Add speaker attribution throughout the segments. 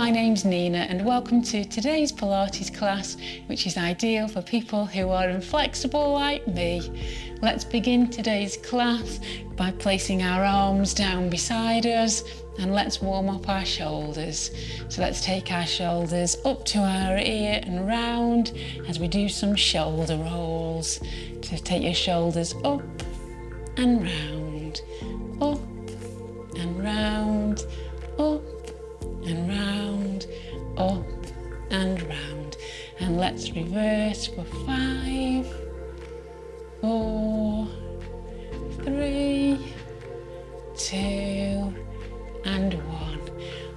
Speaker 1: my name's Nina and welcome to today's Pilates class, which is ideal for people who are inflexible like me. Let's begin today's class by placing our arms down beside us and let's warm up our shoulders. So let's take our shoulders up to our ear and round as we do some shoulder rolls. So take your shoulders up and round, up and round, up and round, up and round. And let's reverse for 5, 4, 3, 2 and 1.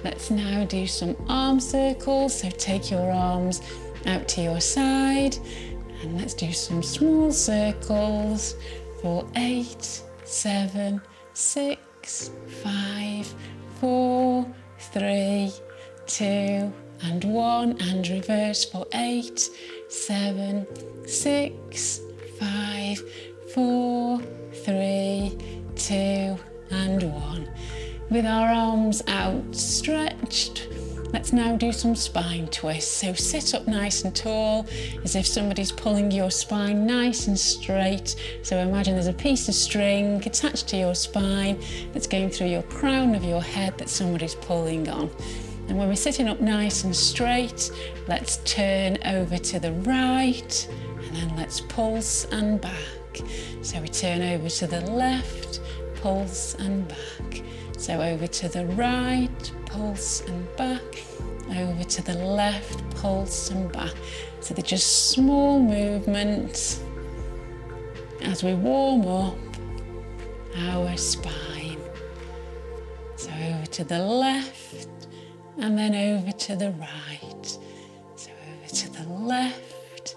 Speaker 1: Let's now do some arm circles. So take your arms out to your side and let's do some small circles for 8, 7, 6, 5, 4, 3, 2 and 1, and reverse for 8, 7, 6, 5, 4, 3, 2 and 1. With our arms outstretched, let's now do some spine twists. So sit up nice and tall as if somebody's pulling your spine nice and straight. So imagine there's a piece of string attached to your spine that's going through your crown of your head that somebody's pulling on. And when we're sitting up nice and straight, let's turn over to the right and then let's pulse and back. So we turn over to the left, pulse and back. So over to the right, pulse and back, over to the left, pulse and back. So they're just small movements as we warm up our spine. So over to the left and then over to the right. So over to the left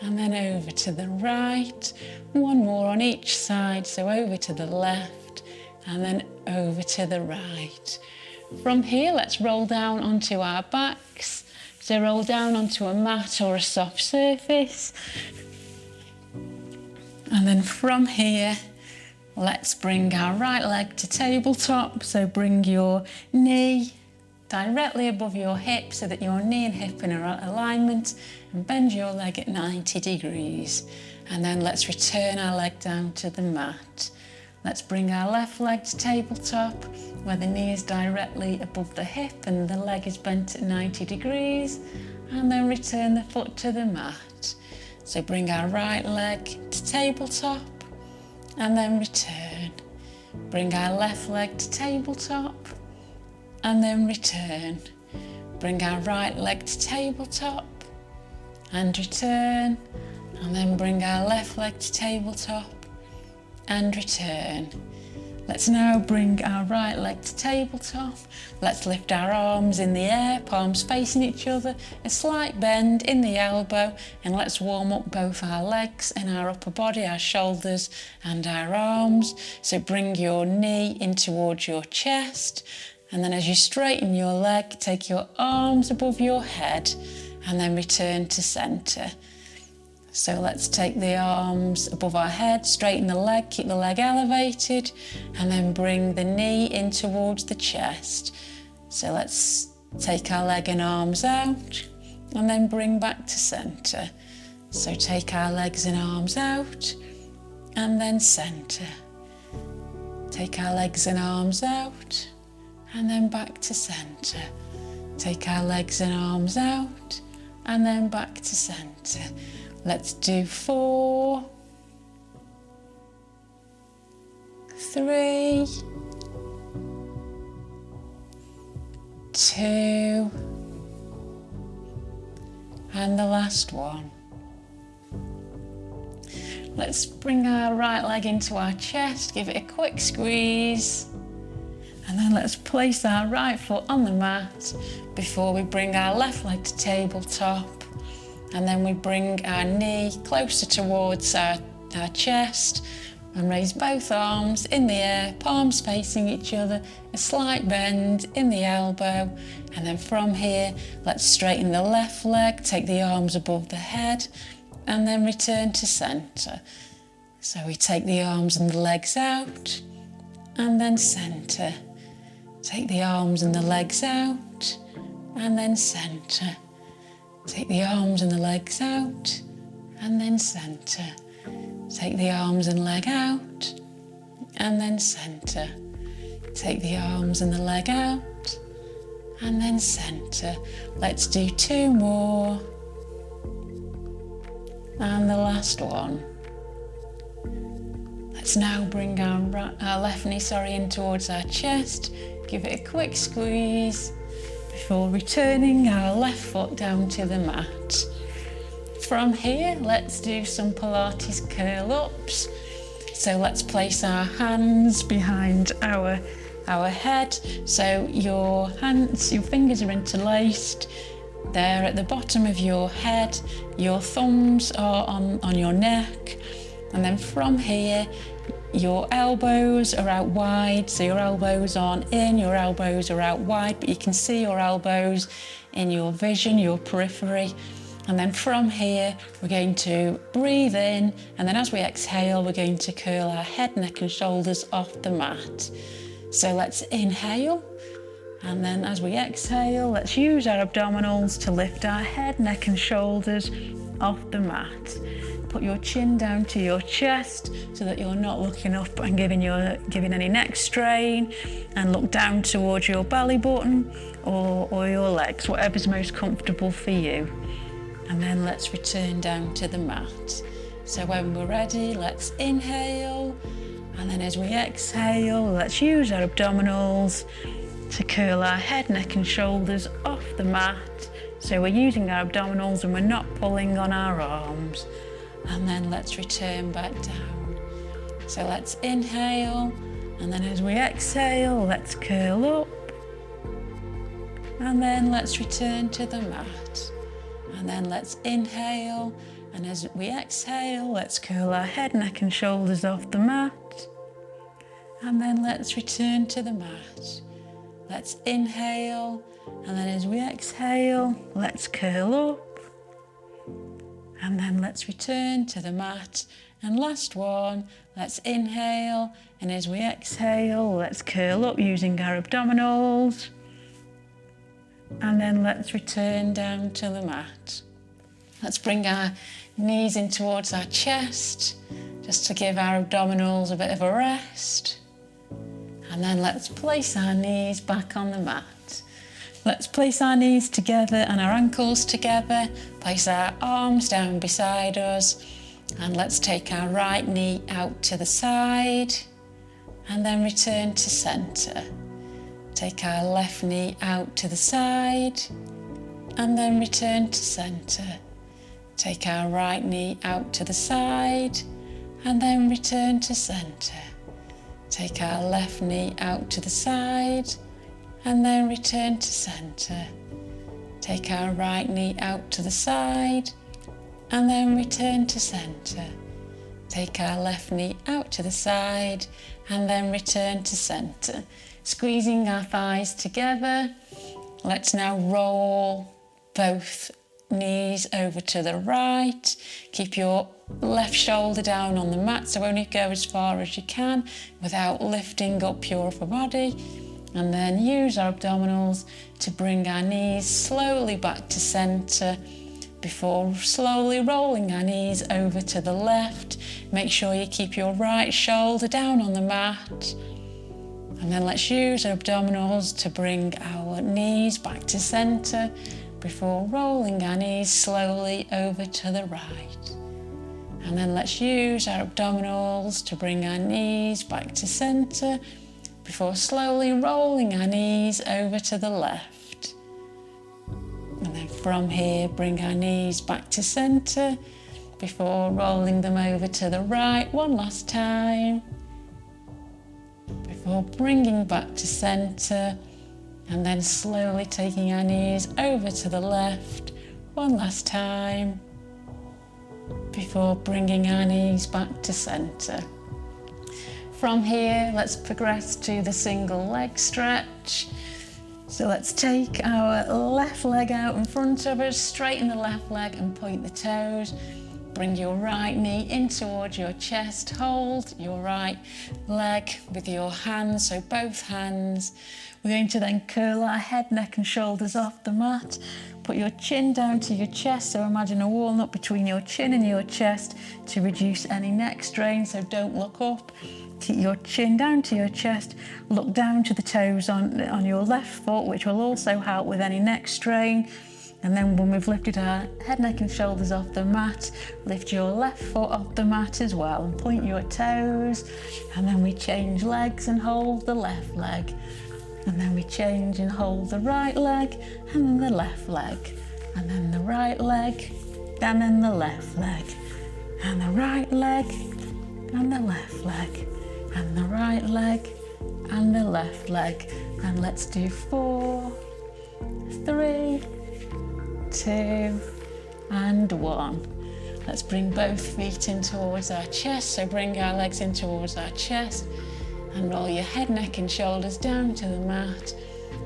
Speaker 1: and then over to the right. One more on each side. So over to the left and then over to the right. From here, let's roll down onto our backs. So roll down onto a mat or a soft surface. And then from here, let's bring our right leg to tabletop. So bring your knee directly above your hip so that your knee and hip are in alignment, and bend your leg at 90 degrees. And then let's return our leg down to the mat. Let's bring our left leg to tabletop where the knee is directly above the hip and the leg is bent at 90 degrees, and then return the foot to the mat. So bring our right leg to tabletop and then return. Bring our left leg to tabletop and then return. Bring our right leg to tabletop and return, and then bring our left leg to tabletop and return. Let's now bring our right leg to tabletop. Let's lift our arms in the air, palms facing each other, a slight bend in the elbow, and let's warm up both our legs and our upper body, our shoulders and our arms. So bring your knee in towards your chest, and then as you straighten your leg, take your arms above your head and then return to center. So let's take the arms above our head, straighten the leg, keep the leg elevated, and then bring the knee in towards the chest. So let's take our leg and arms out, and then bring back to center. So take our legs and arms out, and then center. Take our legs and arms out, and then back to center. Take our legs and arms out, and then back to center. Let's do 4, 3, 2, and the last one. Let's bring our right leg into our chest, give it a quick squeeze, and then let's place our right foot on the mat before we bring our left leg to tabletop. And then we bring our knee closer towards our chest and raise both arms in the air, palms facing each other, a slight bend in the elbow. And then from here, let's straighten the left leg, take the arms above the head, and then return to center. So we take the arms and the legs out, and then center. Take the arms and the legs out, and then centre. Take the arms and the legs out, and then centre. Take the arms and leg out, and then centre. Take the arms and the leg out, and then centre. Let's do 2 more. And the last one. Let's now bring our left knee in towards our chest. Give it a quick squeeze before returning our left foot down to the mat. From here, let's do some Pilates curl-ups. So let's place our hands behind our head. So your fingers are interlaced. They're at the bottom of your head. Your thumbs are on your neck. And then from here, your elbows are out wide. So your elbows aren't in, your elbows are out wide, but you can see your elbows in your vision, your periphery. And then from here, we're going to breathe in, and then as we exhale, we're going to curl our head, neck and shoulders off the mat. So let's inhale, and then as we exhale, let's use our abdominals to lift our head, neck and shoulders off the mat. Put your chin down to your chest so that you're not looking up and giving any neck strain, and look down towards your belly button or your legs, whatever's most comfortable for you. And then let's return down to the mat. So when we're ready, let's inhale, and then as we exhale, let's use our abdominals to curl our head, neck and shoulders off the mat. So we're using our abdominals and we're not pulling on our arms. And then let's return back down. So let's inhale, and then as we exhale, let's curl up. And then let's return to the mat. And then let's inhale, and as we exhale, let's curl our head, neck and shoulders off the mat. And then let's return to the mat. Let's inhale, and then as we exhale, let's curl up. And then let's return to the mat. And last one, let's inhale, and as we exhale, let's curl up using our abdominals. And then let's return down to the mat. Let's bring our knees in towards our chest, just to give our abdominals a bit of a rest. And then let's place our knees back on the mat. Let's place our knees together and our ankles together. Place our arms down beside us. And let's take our right knee out to the side. And then return to centre. Take our left knee out to the side, and then return to centre. Take our right knee out to the side, and then return to centre. Take our left knee out to the side, and then return to centre. Take our right knee out to the side, and then return to centre. Take our left knee out to the side, and then return to centre. Squeezing our thighs together. Let's now roll both knees over to the right. Keep your left shoulder down on the mat, so only go as far as you can without lifting up your upper body. And then use our abdominals to bring our knees slowly back to centre before slowly rolling our knees over to the left. Make sure you keep your right shoulder down on the mat. And then let's use our abdominals to bring our knees back to centre before rolling our knees slowly over to the right. And then let's use our abdominals to bring our knees back to centre before slowly rolling our knees over to the left. And then from here, bring our knees back to centre before rolling them over to the right one last time. Before bringing back to centre, and then slowly taking our knees over to the left one last time before bringing our knees back to centre. From here, let's progress to the single leg stretch. So let's take our left leg out in front of us, straighten the left leg and point the toes. bring your right knee in towards your chest, hold your right leg with your hands, so both hands. We're going to then curl our head, neck and shoulders off the mat. Put your chin down to your chest, so imagine a walnut between your chin and your chest to reduce any neck strain, so don't look up. Keep your chin down to your chest, look down to the toes on your left foot, which will also help with any neck strain. And then when we've lifted our head, neck and shoulders off the mat, lift your left foot off the mat as well and point your toes. And then we change legs and hold the left leg. And then we change and hold the right leg and then the left leg. And then the right leg and then the left leg. And the right leg and the left leg. And the right leg and the left leg. And let's do 4, 3, 2 and 1. Let's bring both feet in towards our chest, so bring our legs in towards our chest and roll your head, neck and shoulders down to the mat.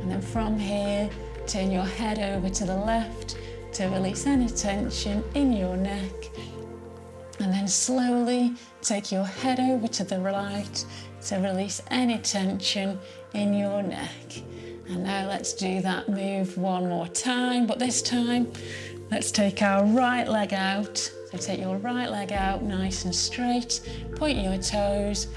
Speaker 1: And then from here, turn your head over to the left to release any tension in your neck. And then slowly take your head over to the right to release any tension in your neck. And now let's do that move one more time, but this time let's take our right leg out. So take your right leg out nice and straight, point your toes,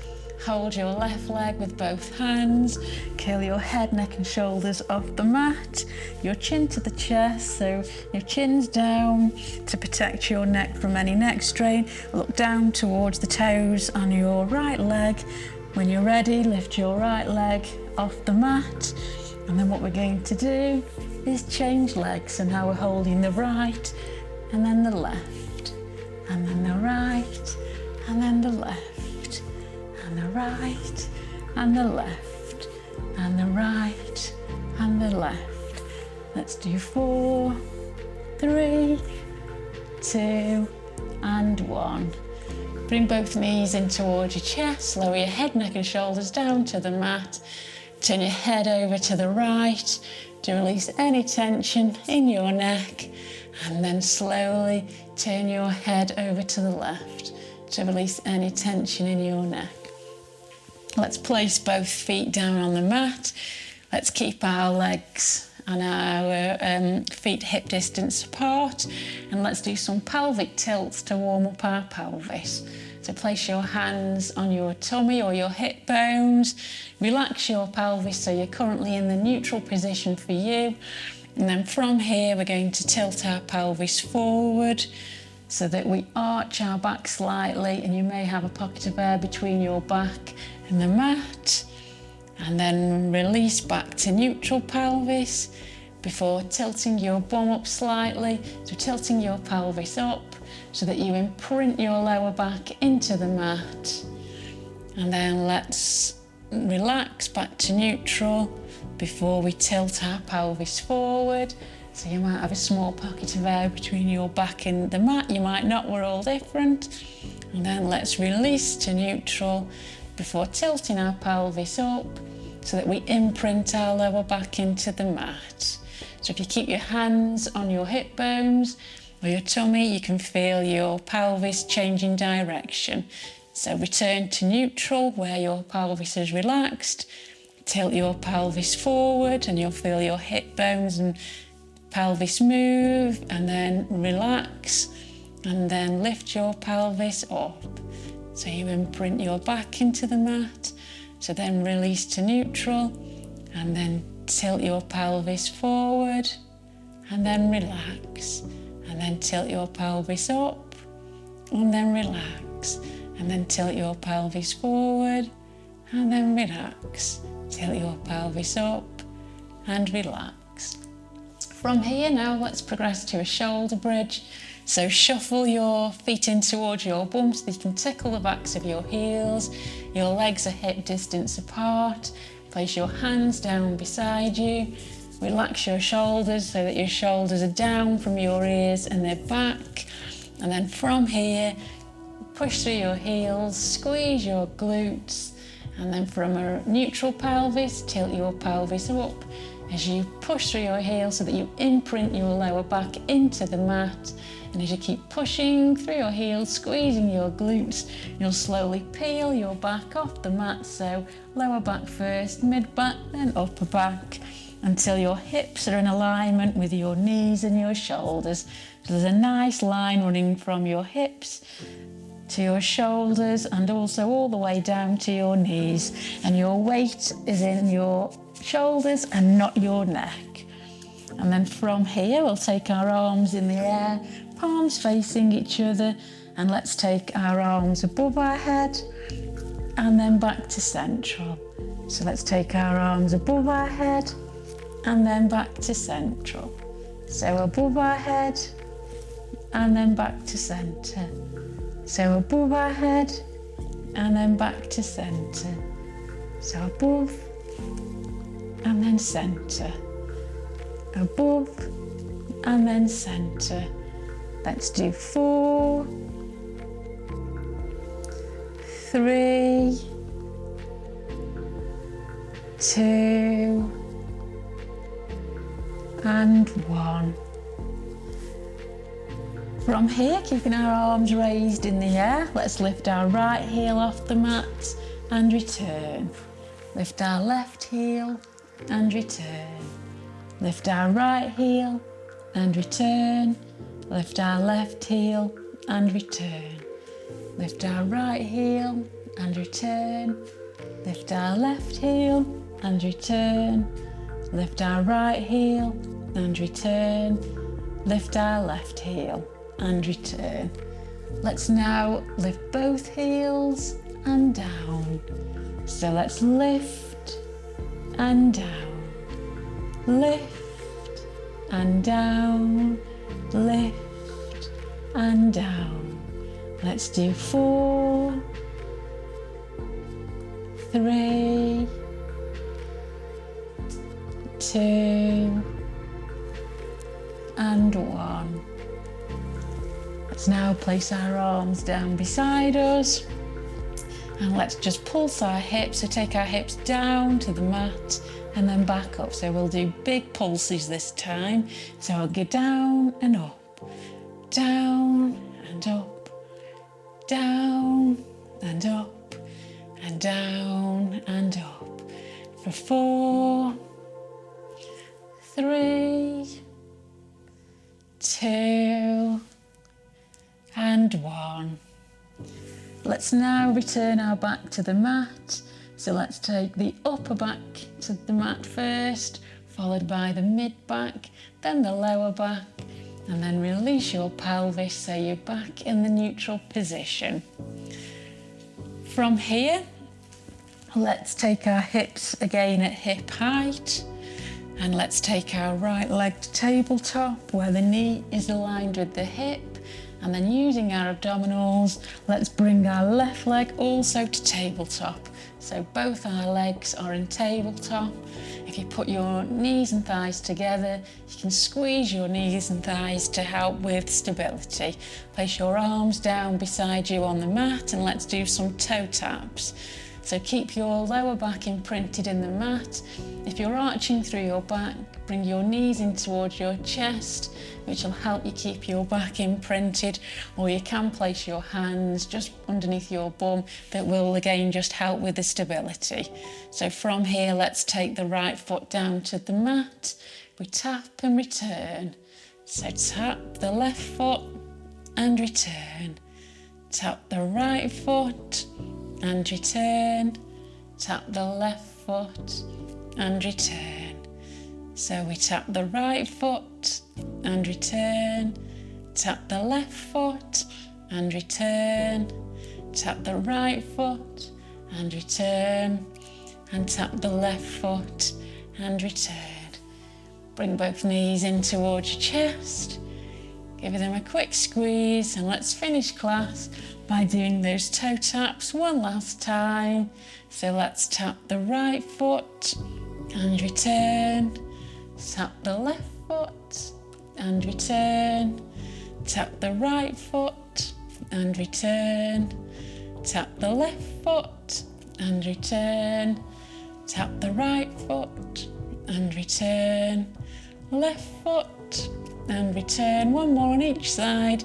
Speaker 1: hold your left leg with both hands, curl your head, neck and shoulders off the mat, your chin to the chest, so your chin's down to protect your neck from any neck strain. Look down towards the toes on your right leg. When you're ready, lift your right leg off the mat. And then what we're going to do is change legs. So now we're holding the right and then the left, and then the right and then the left, and the right and the left, and the right and the left. Let's do 4, 3, 2 and 1. Bring both knees in towards your chest, lower your head, neck and shoulders down to the mat. Turn your head over to the right to release any tension in your neck, and then slowly turn your head over to the left to release any tension in your neck. Let's place both feet down on the mat. Let's keep our legs and our feet hip distance apart, and let's do some pelvic tilts to warm up our pelvis. So place your hands on your tummy or your hip bones, relax your pelvis so you're currently in the neutral position for you. And then from here, we're going to tilt our pelvis forward so that we arch our back slightly, and you may have a pocket of air between your back and the mat. And then release back to neutral pelvis before tilting your bum up slightly. So tilting your pelvis up so that you imprint your lower back into the mat. And then let's relax back to neutral before we tilt our pelvis forward. So you might have a small pocket of air between your back and the mat, you might not, we're all different. And then let's release to neutral before tilting our pelvis up so that we imprint our lower back into the mat. So if you keep your hands on your hip bones or your tummy, you can feel your pelvis changing direction. So return to neutral where your pelvis is relaxed, tilt your pelvis forward and you'll feel your hip bones and pelvis move, and then relax and then lift your pelvis up. So you imprint your back into the mat, so then release to neutral and then tilt your pelvis forward and then relax. And then tilt your pelvis up and then relax. And then tilt your pelvis forward and then relax. Tilt your pelvis up and relax. From here now, let's progress to a shoulder bridge. So shuffle your feet in towards your bum so that you can tickle the backs of your heels. Your legs are hip distance apart. Place your hands down beside you. Relax your shoulders so that your shoulders are down from your ears and they're back. And then from here, push through your heels, squeeze your glutes, and then from a neutral pelvis, tilt your pelvis up as you push through your heels so that you imprint your lower back into the mat And as you keep pushing through your heels, squeezing your glutes, you'll slowly peel your back off the mat. So lower back first, mid back, then upper back, until your hips are in alignment with your knees and your shoulders. So there's a nice line running from your hips to your shoulders and also all the way down to your knees. And your weight is in your shoulders and not your neck. And then from here, we'll take our arms in the air, palms facing each other, and let's take our arms above our head and then back to central. So let's take our arms above our head and then back to central. So above our head and then back to centre. So above our head and then back to centre. So above and then centre. Above and then centre. Let's do 4, 3, 2, and 1. From here, keeping our arms raised in the air, let's lift our right heel off the mat and return. Lift our left heel and return. Lift our right heel and return. Lift our left heel and return. Lift our right heel and return. Lift our left heel and return. Lift our right heel and return. Lift our left heel and return. Let's now lift both heels and down. So let's lift and down. Lift and down. Lift and down. Let's do 4, 3, 2, and 1. Let's now place our arms down beside us and let's just pulse our hips. So take our hips down to the mat and then back up. So we'll do big pulses this time. So I'll go down and up, down and up, down and up, and down and up. For 4, 3, 2, and 1. Let's now return our back to the mat. So let's take the upper back to the mat first, followed by the mid back, then the lower back, and then release your pelvis so you're back in the neutral position. From here, let's take our hips again at hip height, and let's take our right leg to tabletop where the knee is aligned with the hip. And then using our abdominals, let's bring our left leg also to tabletop. So both our legs are in tabletop. If you put your knees and thighs together, you can squeeze your knees and thighs to help with stability. Place your arms down beside you on the mat and let's do some toe taps. So keep your lower back imprinted in the mat. If you're arching through your back, bring your knees in towards your chest, which will help you keep your back imprinted, or you can place your hands just underneath your bum. That will again just help with the stability. So from here, let's take the right foot down to the mat. We tap and return. So tap the left foot and return. Tap the right foot and return. Tap the left foot and return. So we tap the right foot and return. Tap the left foot and return. Tap the right foot and return. And tap the left foot and return. Bring both knees in towards your chest. Give them a quick squeeze and let's finish class by doing those toe taps one last time. So let's tap the right foot and return. Tap the left foot and return. Tap the right foot and return. Tap the left foot and return. Tap the right foot and return. Left foot and return. One more on each side.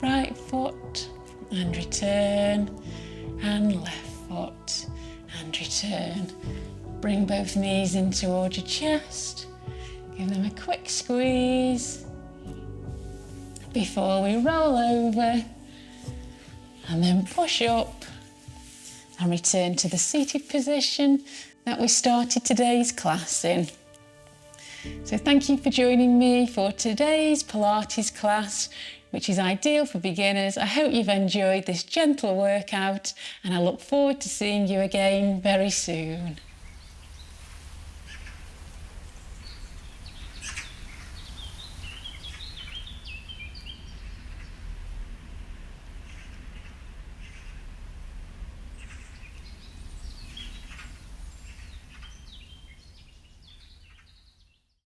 Speaker 1: Right foot and return, and left foot and return. Bring both knees in towards your chest. Give them a quick squeeze before we roll over, and then push up and return to the seated position that we started today's class in. So thank you for joining me for today's Pilates class, which is ideal for beginners. I hope you've enjoyed this gentle workout, and I look forward to seeing you again very soon.